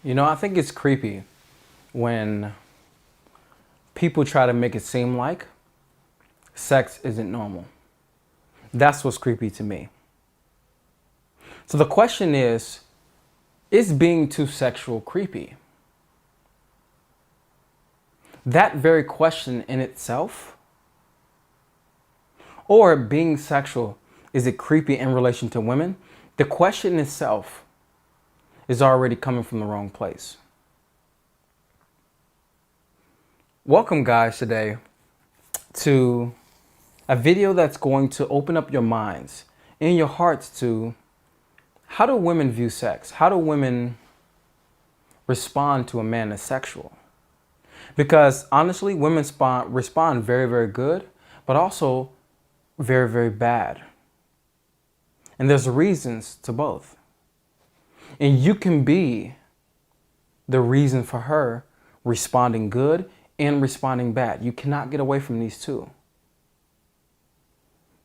You know, I think it's creepy when people try to make it seem like sex isn't normal. That's what's creepy to me. So the question is being too sexual creepy? That very question in itself, or being sexual, is it creepy in relation to women? The question itself is already coming from the wrong place. Welcome, guys, today to a video that's going to open up your minds and your hearts to how do women view sex? How do women respond to a man that's sexual? Because honestly, women respond very, very good, but also very, very bad. And there's reasons to both. And you can be the reason for her responding good and responding bad. You cannot get away from these two.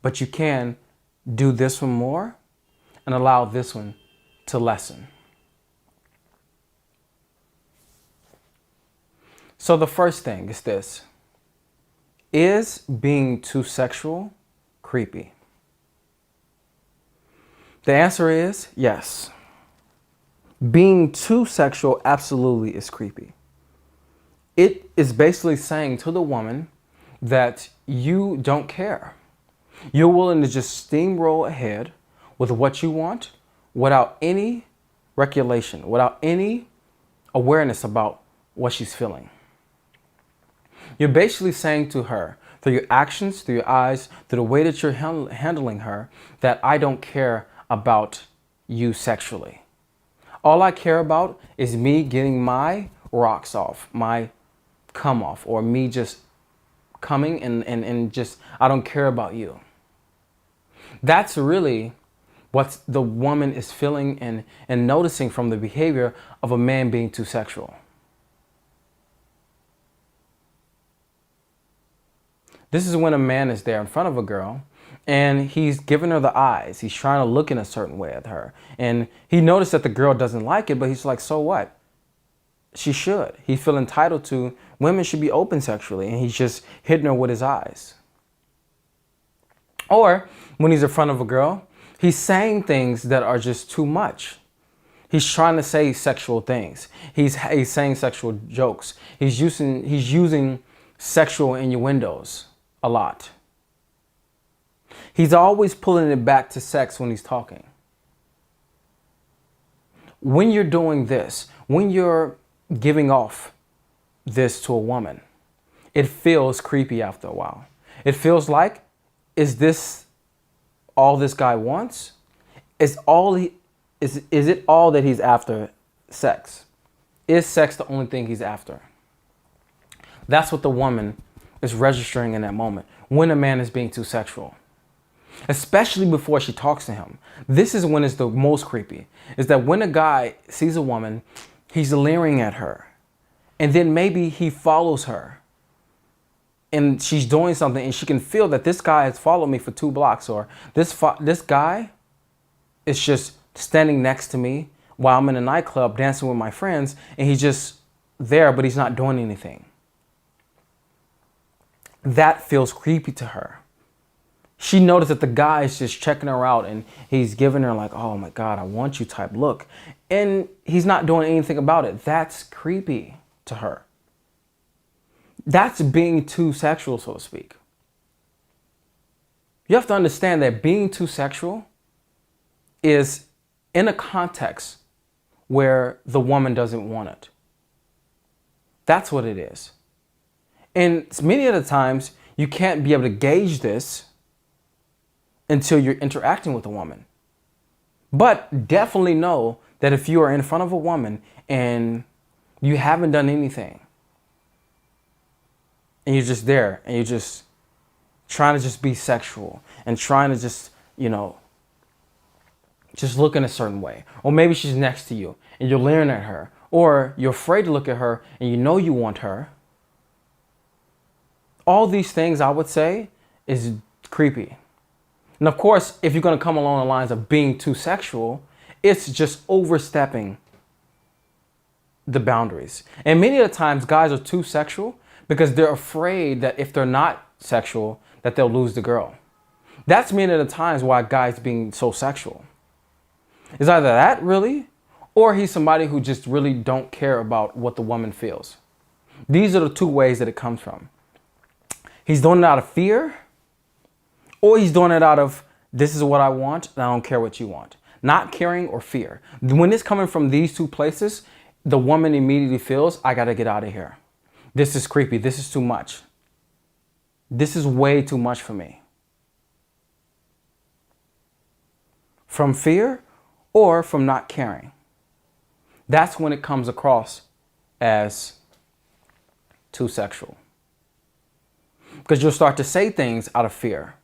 But you can do this one more and allow this one to lessen. So the first thing is this. Is being too sexual creepy? The answer is yes. Being too sexual absolutely is creepy. It is basically saying to the woman that you don't care. You're willing to just steamroll ahead with what you want without any regulation, without any awareness about what she's feeling. You're basically saying to her, through your actions, through your eyes, through the way that you're handling her, that I don't care about you sexually. All I care about is me getting my rocks off, my come off, or me just coming and just, I don't care about you. That's really what the woman is feeling and noticing from the behavior of a man being too sexual. This is when a man is there in front of a girl and he's giving her the eyes. He's trying to look in a certain way at her. And he noticed that the girl doesn't like it, but he's like, so what? She should. He feel entitled to, women should be open sexually, and he's just hitting her with his eyes. Or when he's in front of a girl, he's saying things that are just too much. He's trying to say sexual things. He's saying sexual jokes. He's using sexual innuendos a lot. He's always pulling it back to sex when he's talking. When you're doing this, when you're giving off this to a woman, it feels creepy after a while. It feels like, is this all this guy wants? Is it all that he's after sex? Is sex the only thing he's after? That's what the woman is registering in that moment when a man is being too sexual. Especially before she talks to him. This is when it's the most creepy. Is that when a guy sees a woman, he's leering at her. And then maybe he follows her. And she's doing something and she can feel that this guy has followed me for 2 blocks. Or this guy is just standing next to me while I'm in a nightclub dancing with my friends. And he's just there, but he's not doing anything. That feels creepy to her. She noticed that the guy is just checking her out and he's giving her like, oh my God, I want you type look. And he's not doing anything about it. That's creepy to her. That's being too sexual, so to speak. You have to understand that being too sexual is in a context where the woman doesn't want it. That's what it is. And many of the times you can't be able to gauge this until you're interacting with a woman. But definitely know that if you are in front of a woman and you haven't done anything, and you're just there, and you're just trying to just be sexual, and trying to just, just look in a certain way. Or maybe she's next to you, and you're leering at her. Or you're afraid to look at her, and you know you want her. All these things, I would say, is creepy. And of course, if you're going to come along the lines of being too sexual, it's just overstepping the boundaries. And many of the times guys are too sexual because they're afraid that if they're not sexual, that they'll lose the girl. That's many of the times why guys being so sexual. It's either that really, or he's somebody who just really don't care about what the woman feels. These are the two ways that it comes from. He's doing it out of fear, or he's doing it out of, this is what I want, and I don't care what you want. Not caring or fear. When it's coming from these two places, the woman immediately feels, I gotta get out of here. This is creepy. This is too much. This is way too much for me. From fear or from not caring. That's when it comes across as too sexual. Because you'll start to say things out of fear.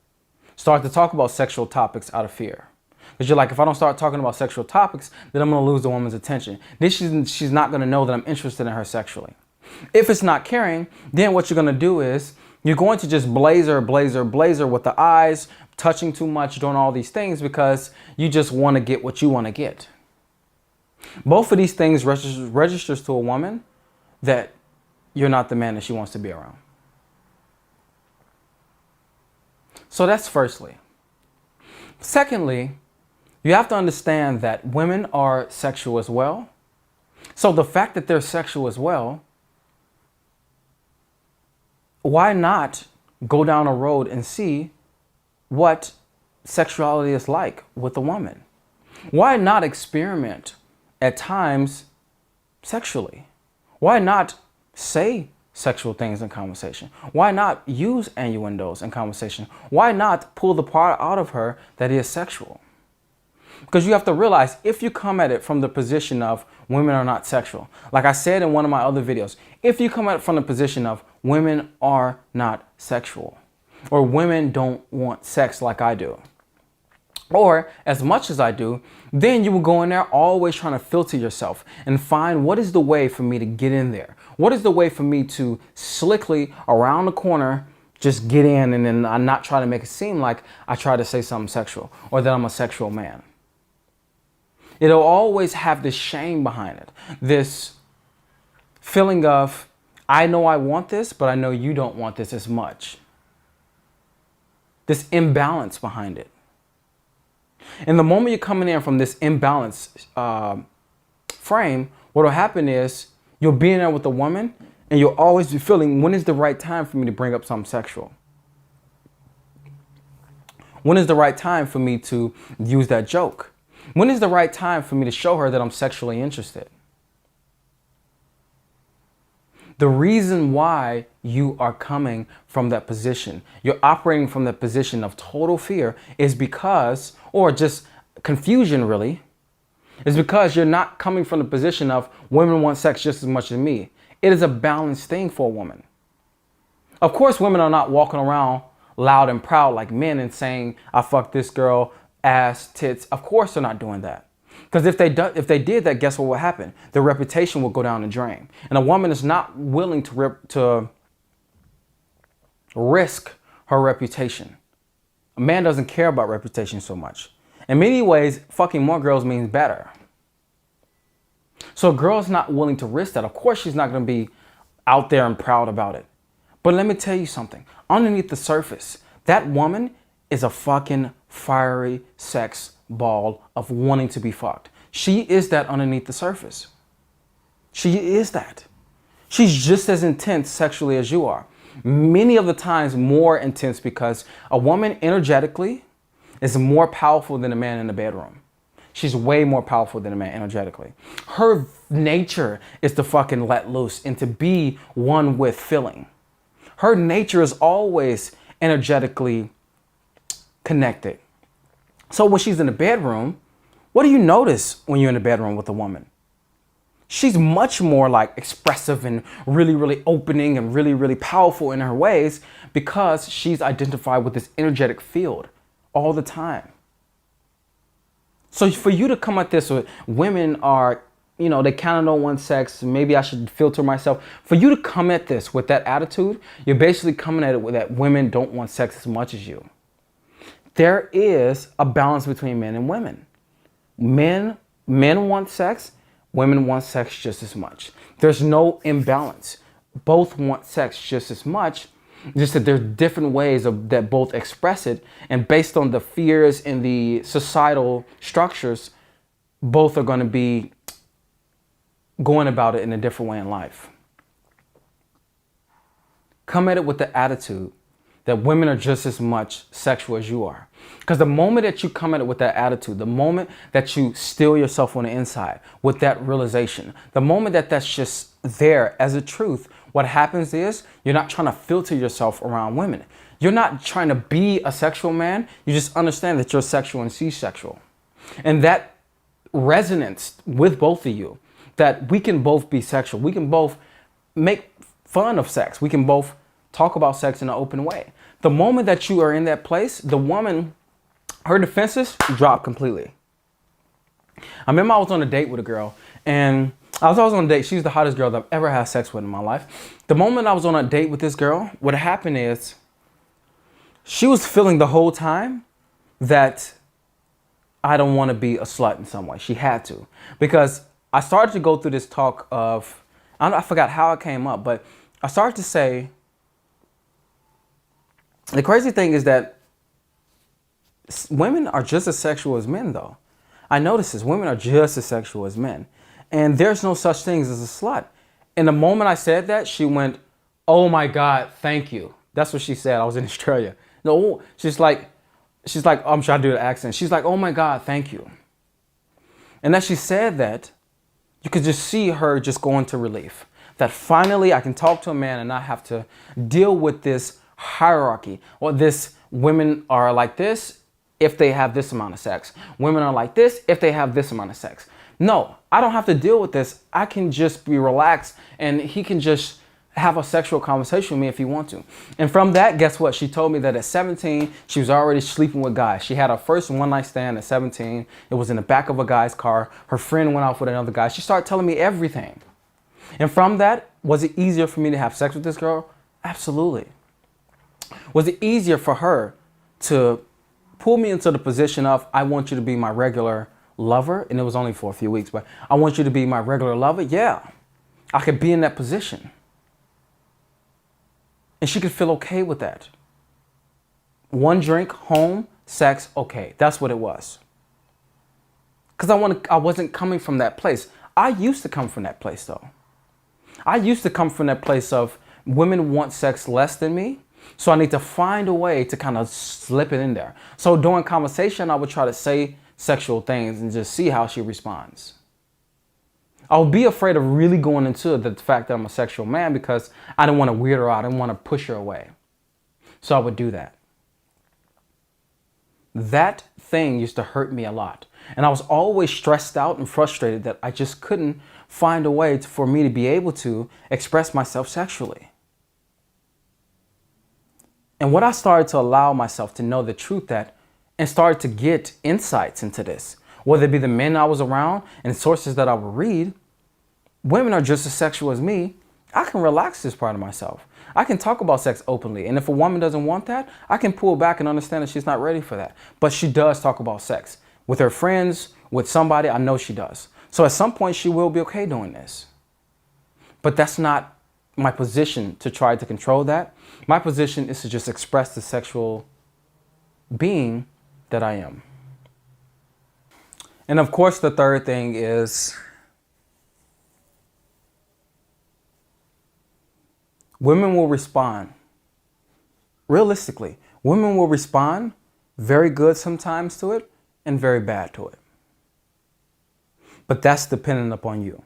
Start to talk about sexual topics out of fear. Because you're like, if I don't start talking about sexual topics, then I'm going to lose the woman's attention. She's not going to know that I'm interested in her sexually. If it's not caring, then what you're going to do is you're going to just blazer with the eyes, touching too much, doing all these things because you just want to get what you want to get. Both of these things registers to a woman that you're not the man that she wants to be around. So that's firstly. Secondly, you have to understand that women are sexual as well. So the fact that they're sexual as well, why not go down a road and see what sexuality is like with a woman? Why not experiment at times sexually? Why not say sexual things in conversation? Why not use innuendos in conversation? Why not pull the part out of her that is sexual? Because you have to realize, if you come at it from the position of women are not sexual, like I said in one of my other videos, if you come at it from the position of women are not sexual, or women don't want sex like I do, or as much as I do, then you will go in there always trying to filter yourself and find what is the way for me to get in there. What is the way for me to slickly around the corner just get in, and then I'm not trying to make it seem like I try to say something sexual or that I'm a sexual man. It'll always have this shame behind it. This feeling of, I know I want this, but I know you don't want this as much. This imbalance behind it. And the moment you're coming in from this imbalance frame, what will happen is you'll be in there with a woman and you'll always be feeling, when is the right time for me to bring up something sexual? When is the right time for me to use that joke? When is the right time for me to show her that I'm sexually interested? The reason why you are coming from that position, you're operating from that position of total fear, is because, or just confusion really, is because you're not coming from the position of women want sex just as much as me. It is a balanced thing for a woman. Of course, women are not walking around loud and proud like men and saying, I fucked this girl, ass, tits. Of course they're not doing that. Because if they did that, guess what will happen? Their reputation will go down the drain. And a woman is not willing to risk her reputation. A man doesn't care about reputation so much. In many ways, fucking more girls means better. So a girl's not willing to risk that. Of course she's not going to be out there and proud about it. But let me tell you something. Underneath the surface, that woman is a fucking fiery sex ball of wanting to be fucked. She is that underneath the surface. She is that. She's just as intense sexually as you are. Many of the times more intense, because a woman energetically is more powerful than a man in the bedroom. She's way more powerful than a man energetically. Her nature is to fucking let loose and to be one with feeling. Her nature is always energetically connected. So when she's in the bedroom, what do you notice when you're in the bedroom with a woman? She's much more like expressive and really, really opening and really, really powerful in her ways, because she's identified with this energetic field all the time. So for you to come at this with women are, they kind of don't want sex, maybe I should filter myself. For you to come at this with that attitude, you're basically coming at it with that women don't want sex as much as you. There is a balance between men and women. Men want sex, Women want sex just as much. There's no imbalance. Both want sex just as much, just that there's different ways that both express it. And based on the fears and the societal structures, both are going to be going about it in a different way in life. Come at it with the attitude that women are just as much sexual as you are. Because the moment that you come at it with that attitude, the moment that you still yourself on the inside with that realization, the moment that that's just there as a truth, what happens is you're not trying to filter yourself around women. You're not trying to be a sexual man. You just understand that you're sexual and she's sexual. And that resonance with both of you, that we can both be sexual. We can both make fun of sex. We can both talk about sex in an open way. The moment that you are in that place, the woman, her defenses drop completely. I remember I was on a date with a girl, and I was on a date. She's the hottest girl that I've ever had sex with in my life. The moment I was on a date with this girl, what happened is she was feeling the whole time that I don't want to be a slut in some way. She had to, because I started to go through this talk of, I forgot how it came up, but I started to say, the crazy thing is that women are just as sexual as men, though. I noticed this. Women are just as sexual as men. And there's no such thing as a slut. And the moment I said that, she went, "Oh my God, thank you." That's what she said. I was in Australia. No, she's like, I'm trying to do the accent. She's like, "Oh my God, thank you." And as she said that, you could just see her just go into relief. That finally I can talk to a man and not have to deal with this hierarchy, or this women are like this if they have this amount of sex. Women are like this if they have this amount of sex. No, I don't have to deal with this. I can just be relaxed, and he can just have a sexual conversation with me if he wants to. And from that, guess what? She told me that at 17, she was already sleeping with guys. She had her first one-night stand at 17. It was in the back of a guy's car. Her friend went off with another guy. She started telling me everything. And from that, was it easier for me to have sex with this girl? Absolutely. Was it easier for her to pull me into the position of, I want you to be my regular lover? And it was only for a few weeks, but I want you to be my regular lover. Yeah, I could be in that position. And she could feel okay with that. One drink, home, sex, okay. That's what it was. Because I wasn't coming from that place. I used to come from that place, though. I used to come from that place of women want sex less than me, so I need to find a way to kind of slip it in there. So during conversation, I would try to say sexual things and just see how she responds. I would be afraid of really going into the fact that I'm a sexual man because I didn't want to weird her out. I didn't want to push her away. So I would do that. That thing used to hurt me a lot. And I was always stressed out and frustrated that I just couldn't find a way for me to be able to express myself sexually. And what I started to allow myself to know the truth that, and started to get insights into this, whether it be the men I was around and sources that I would read, women are just as sexual as me. I can relax this part of myself. I can talk about sex openly. And if a woman doesn't want that, I can pull back and understand that she's not ready for that. But she does talk about sex with her friends, with somebody. I know she does. So at some point she will be okay doing this. But that's not my position to try to control that. My position is to just express the sexual being that I am. And of course, the third thing is women will respond. Realistically, women will respond very good sometimes to it and very bad to it. But that's dependent upon you.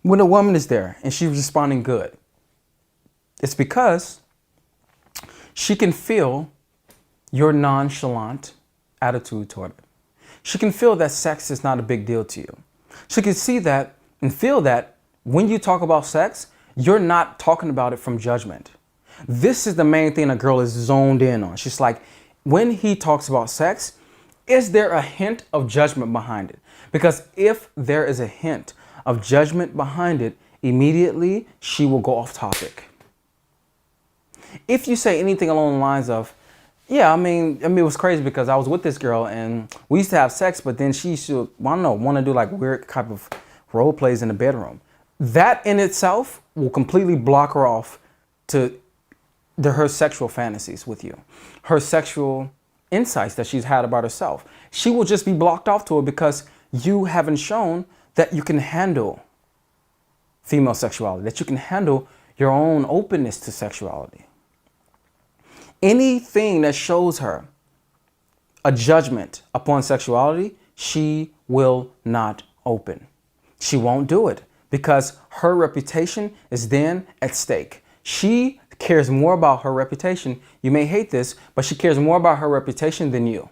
When a woman is there and she's responding good, it's because she can feel your nonchalant attitude toward it. She can feel that sex is not a big deal to you. She can see that and feel that when you talk about sex, you're not talking about it from judgment. This is the main thing a girl is zoned in on. She's like, when he talks about sex, is there a hint of judgment behind it? Because if there is a hint of judgment behind it, immediately she will go off topic. If you say anything along the lines of, Yeah, it was crazy because I was with this girl and we used to have sex, but then she should, I don't know, want to do like weird type of role plays in the bedroom. That in itself will completely block her off to her sexual fantasies with you, her sexual insights that she's had about herself. She will just be blocked off to it because you haven't shown that you can handle female sexuality, that you can handle your own openness to sexuality. Anything that shows her a judgment upon sexuality, she will not open. She won't do it because her reputation is then at stake. She cares more about her reputation. You may hate this, but she cares more about her reputation than you.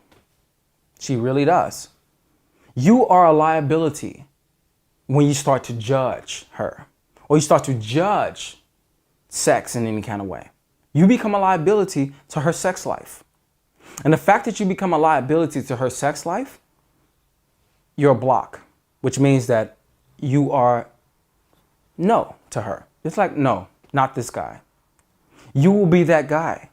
She really does. You are a liability when you start to judge her or you start to judge sex in any kind of way. You become a liability to her sex life. And the fact that you become a liability to her sex life, you're a block, which means that you are no to her. It's like, no, not this guy. You will be that guy.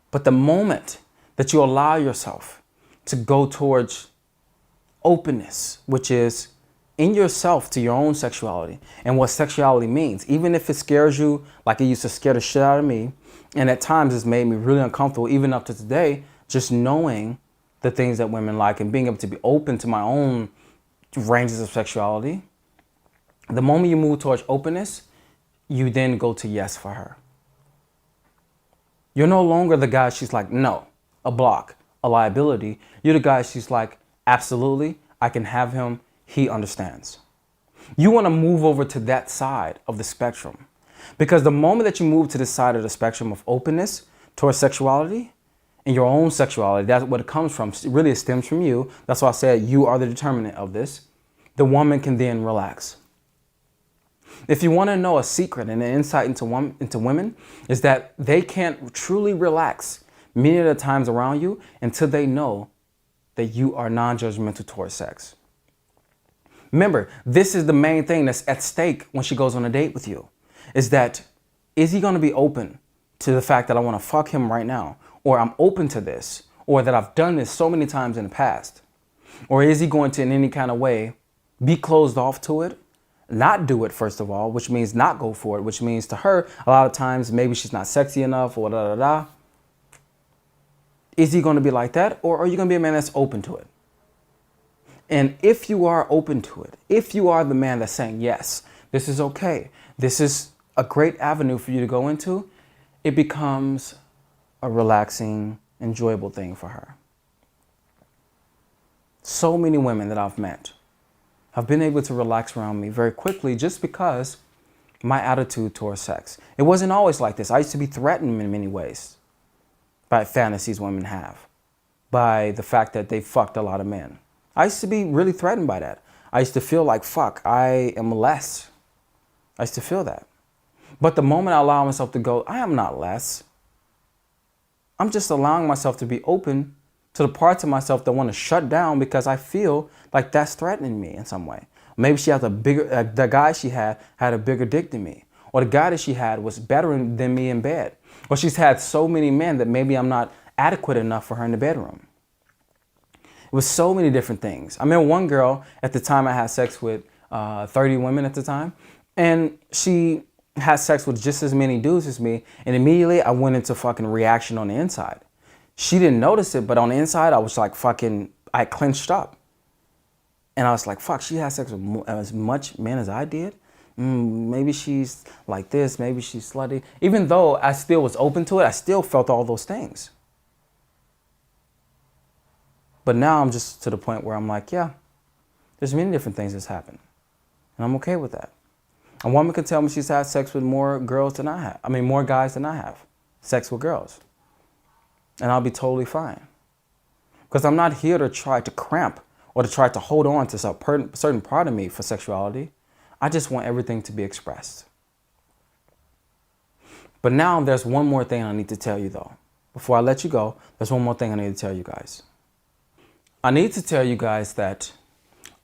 But the moment that you allow yourself to go towards openness, which is in yourself to your own sexuality and what sexuality means, even if it scares you like it used to scare the shit out of me, and at times it's made me really uncomfortable, even up to today, just knowing the things that women like and being able to be open to my own ranges of sexuality. The moment you move towards openness, you then go to yes for her. You're no longer the guy she's like, no, a block, a liability. You're the guy she's like, absolutely, I can have him. He understands. You want to move over to that side of the spectrum because the moment that you move to this side of the spectrum of openness towards sexuality and your own sexuality, that's what it comes from. Really, it stems from you. That's why I said you are the determinant of this. The woman can then relax. If you want to know a secret and an insight into women is that they can't truly relax many of the times around you until they know that you are non-judgmental towards sex. Remember, this is the main thing that's at stake when she goes on a date with you, is that, is he going to be open to the fact that I want to fuck him right now, or I'm open to this, or that I've done this so many times in the past? Or is he going to, in any kind of way, be closed off to it, not do it, first of all, which means not go for it, which means to her, a lot of times, maybe she's not sexy enough, or da-da-da. Is he going to be like that, or are you going to be a man that's open to it? And if you are open to it, if you are the man that's saying, yes, this is okay, this is a great avenue for you to go into, it becomes a relaxing, enjoyable thing for her. So many women that I've met have been able to relax around me very quickly just because my attitude towards sex. It wasn't always like this. I used to be threatened in many ways by fantasies women have, by the fact that they fucked a lot of men. I used to be really threatened by that. I used to feel like, fuck, I am less. I used to feel that. But the moment I allow myself to go, I am not less. I'm just allowing myself to be open to the parts of myself that want to shut down because I feel like that's threatening me in some way. Maybe she has a bigger, the guy she had a bigger dick than me. Or the guy that she had was better than me in bed. Or she's had so many men that maybe I'm not adequate enough for her in the bedroom. It was so many different things. I remember one girl at the time I had sex with 30 women at the time, and she had sex with just as many dudes as me, and immediately I went into fucking reaction on the inside. She didn't notice it, but on the inside I was like I clenched up. And I was like, fuck, she has sex with as much men as I did? Maybe she's like this, maybe she's slutty. Even though I still was open to it, I still felt all those things. But now I'm just to the point where I'm like, yeah, there's many different things that's happened. And I'm okay with that. A woman can tell me she's had sex with more girls than I have. I mean, more guys than I have. Sex with girls. And I'll be totally fine. Because I'm not here to try to cramp or to try to hold on to a certain part of me for sexuality. I just want everything to be expressed. But now there's one more thing I need to tell you though. Before I let you go, there's one more thing I need to tell you guys. I need to tell you guys that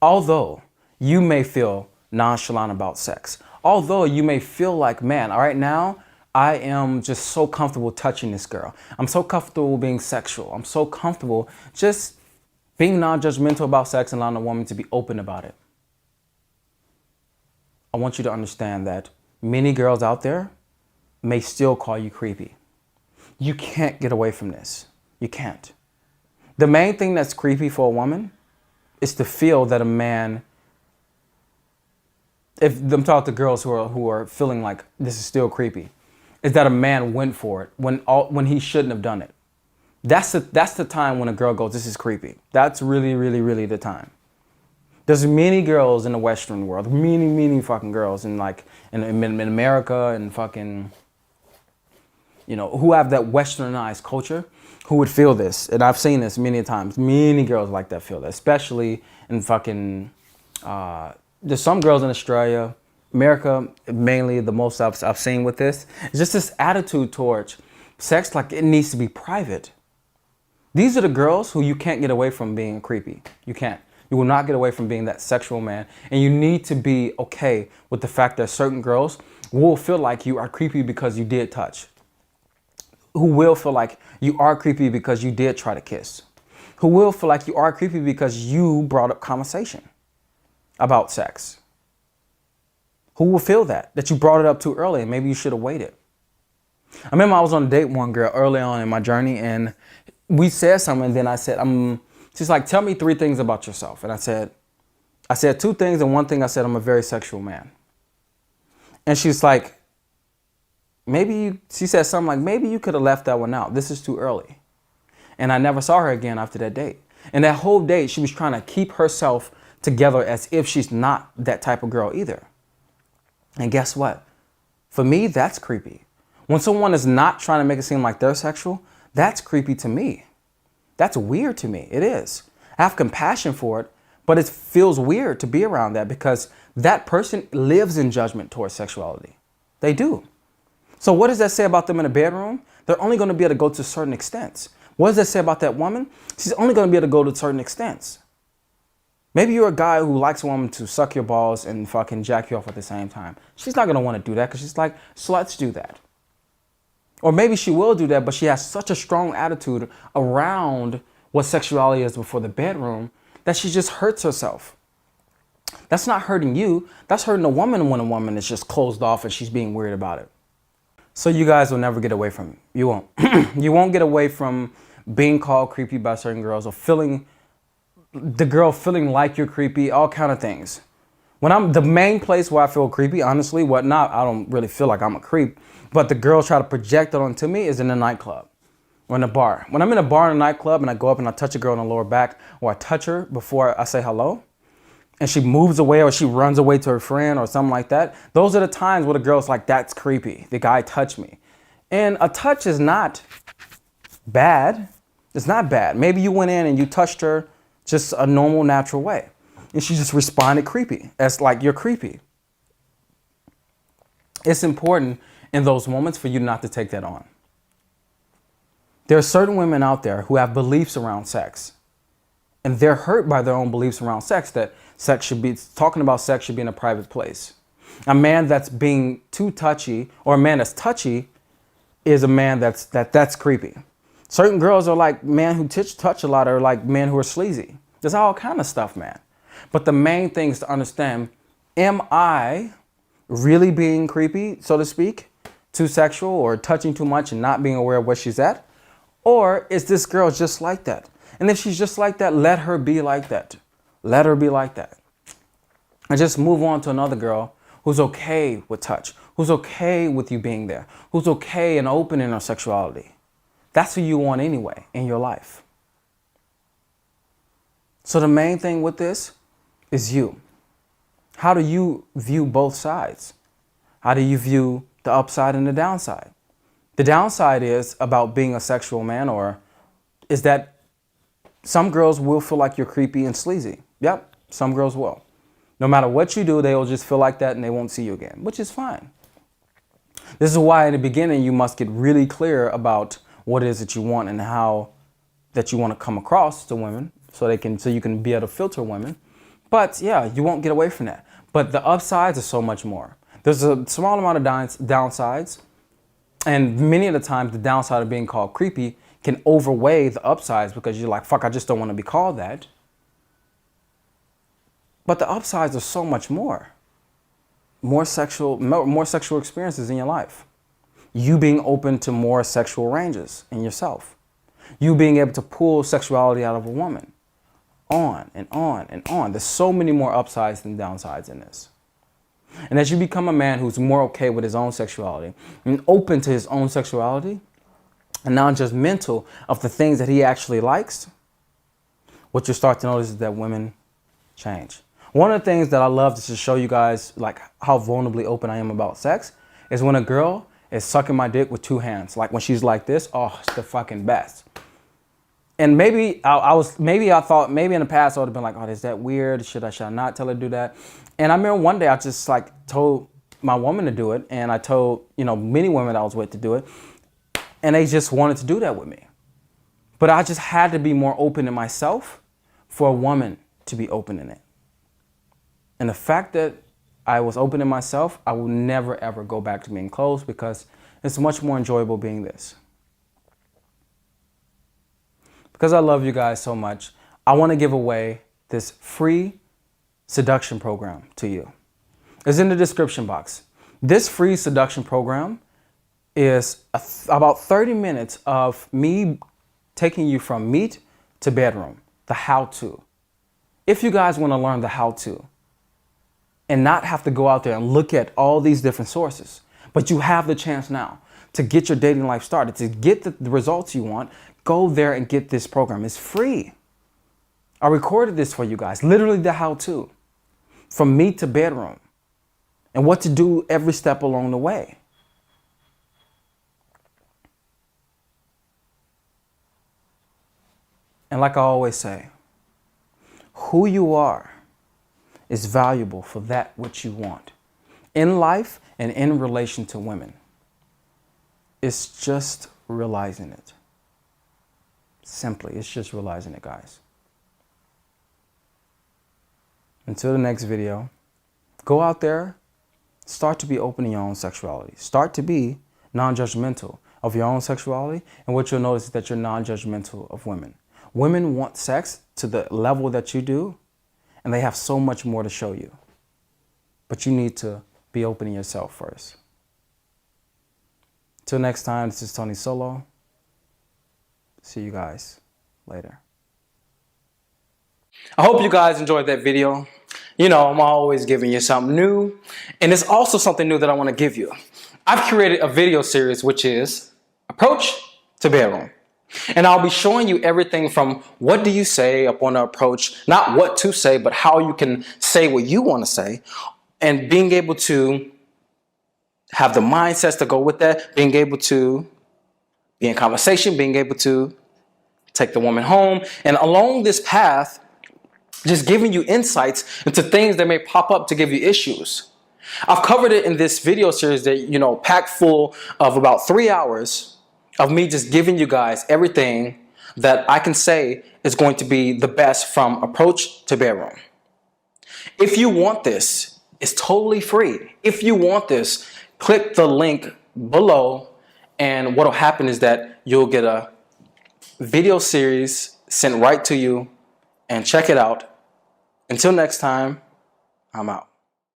although you may feel nonchalant about sex, although you may feel like, man, all right now, I am just so comfortable touching this girl. I'm so comfortable being sexual. I'm so comfortable just being non-judgmental about sex and allowing a woman to be open about it. I want you to understand that many girls out there may still call you creepy. You can't get away from this. You can't. The main thing that's creepy for a woman is to feel that a man, if I'm talking to girls who are feeling like this is still creepy, is that a man went for it when he shouldn't have done it. That's the time when a girl goes, this is creepy. That's really, really, really the time. There's many girls in the Western world, many fucking girls in America and fucking, who have that Westernized culture, who would feel this. And I've seen this many times. Many girls like that feel that, especially in fucking, there's some girls in Australia, America, mainly the most I've seen with this. It's just this attitude towards sex, like it needs to be private. These are the girls who you can't get away from being creepy. You can't. You will not get away from being that sexual man. And you need to be okay with the fact that certain girls will feel like you are creepy because you did touch. Who will feel like you are creepy because you did try to kiss. Who will feel like you are creepy because you brought up conversation about sex. Who will feel that you brought it up too early and maybe you should have waited. I remember I was on a date with one girl early on in my journey and we said something and then I said, she's like, tell me 3 things about yourself. And I said 2 things and one thing I said, I'm a very sexual man. And she's like, she said something like, maybe you could have left that one out. This is too early. And I never saw her again after that date. And that whole date, she was trying to keep herself together as if she's not that type of girl either. And guess what? For me, that's creepy. When someone is not trying to make it seem like they're sexual, that's creepy to me. That's weird to me. It is. I have compassion for it, but it feels weird to be around that because that person lives in judgment towards sexuality. They do. So what does that say about them in a bedroom? They're only going to be able to go to certain extents. What does that say about that woman? She's only going to be able to go to certain extents. Maybe you're a guy who likes a woman to suck your balls and fucking jack you off at the same time. She's not going to want to do that because she's like, sluts do that. Or maybe she will do that, but she has such a strong attitude around what sexuality is before the bedroom that she just hurts herself. That's not hurting you. That's hurting a woman when a woman is just closed off and she's being weird about it. So you guys will never get away from it. You won't. You won't get away from being called creepy by certain girls or the girl feeling like you're creepy, all kind of things. The main place where I feel creepy, honestly, I don't really feel like I'm a creep, but the girls try to project it onto me is in a nightclub or in a bar. When I'm in a bar in a nightclub and I go up and I touch a girl in the lower back or I touch her before I say hello and she moves away or she runs away to her friend or something like that, those are the times where the girl's like, that's creepy. The guy touched me. And a touch is not bad. It's not bad. Maybe you went in and you touched her just a normal, natural way. And she just responded creepy. That's like, you're creepy. It's important in those moments for you not to take that on. There are certain women out there who have beliefs around sex. And they're hurt by their own beliefs around sex, that talking about sex should be in a private place. A man that's being too touchy or a man that's touchy is a man that's creepy. Certain girls are like men who touch a lot are like men who are sleazy. There's all kind of stuff, man. But the main thing is to understand, am I really being creepy, so to speak, too sexual or touching too much and not being aware of where she's at? Or is this girl just like that? And if she's just like that, let her be like that. Let her be like that. And just move on to another girl who's okay with touch, who's okay with you being there, who's okay and open in her sexuality. That's who you want anyway in your life. So the main thing with this is you. How do you view both sides? How do you view the upside and the downside? The downside is about being a sexual man, or is that some girls will feel like you're creepy and sleazy. Yep, some girls will. No matter what you do, they'll just feel like that and they won't see you again, which is fine. This is why in the beginning you must get really clear about what it is that you want and how that you want to come across to women so you can be able to filter women. But yeah, you won't get away from that. But the upsides are so much more. There's a small amount of downsides, And many of the times, the downside of being called creepy can overweigh the upsides because you're like, fuck, I just don't want to be called that. But the upsides are so much more. More sexual experiences in your life. You being open to more sexual ranges in yourself. You being able to pull sexuality out of a woman. On and on and on. There's so many more upsides than downsides in this. And as you become a man who's more okay with his own sexuality and open to his own sexuality and not just mental of the things that he actually likes, what you start to notice is that women change. One of the things that I love to show you guys like how vulnerably open I am about sex is when a girl is sucking my dick with two hands. Like when she's like this, oh, it's the fucking best. And maybe I thought maybe in the past I would have been like, oh, is that weird? Should I not tell her to do that? And I remember one day I just like told my woman to do it. And I told, many women I was with to do it. And they just wanted to do that with me. But I just had to be more open in myself for a woman to be open in it. And the fact that I was open in myself, I will never, ever go back to being closed because it's much more enjoyable being this. Because I love you guys so much, I want to give away this free seduction program to you. It's in the description box. This free seduction program is about 30 minutes of me taking you from meet to bedroom, the how-to. If you guys want to learn the how-to and not have to go out there and look at all these different sources, but you have the chance now to get your dating life started, to get the results you want, go there and get this program. It's free. I recorded this for you guys, literally the how-to, from meet to bedroom, and what to do every step along the way. And like I always say, who you are is valuable for that which you want in life and in relation to women. It's just realizing it. Simply, it's just realizing it, guys. Until the next video, go out there, start to be open in your own sexuality. Start to be non-judgmental of your own sexuality, and what you'll notice is that you're non-judgmental of women. Women want sex to the level that you do, and they have so much more to show you. But you need to be open in yourself first. Till next time, this is Tony Solo. See you guys later. I hope you guys enjoyed that video. I'm always giving you something new. And it's also something new that I want to give you. I've created a video series which is Approach to Bedroom. And I'll be showing you everything from what do you say upon the approach, not what to say, but how you can say what you want to say, and being able to have the mindsets to go with that, being able to be in conversation, being able to take the woman home, and along this path, just giving you insights into things that may pop up to give you issues. I've covered it in this video series that, packed full of about 3 hours of me just giving you guys everything that I can say is going to be the best from approach to bedroom. If you want this, it's totally free. If you want this, click the link below, and what will happen is that you'll get a video series sent right to you, and check it out. Until next time, I'm out.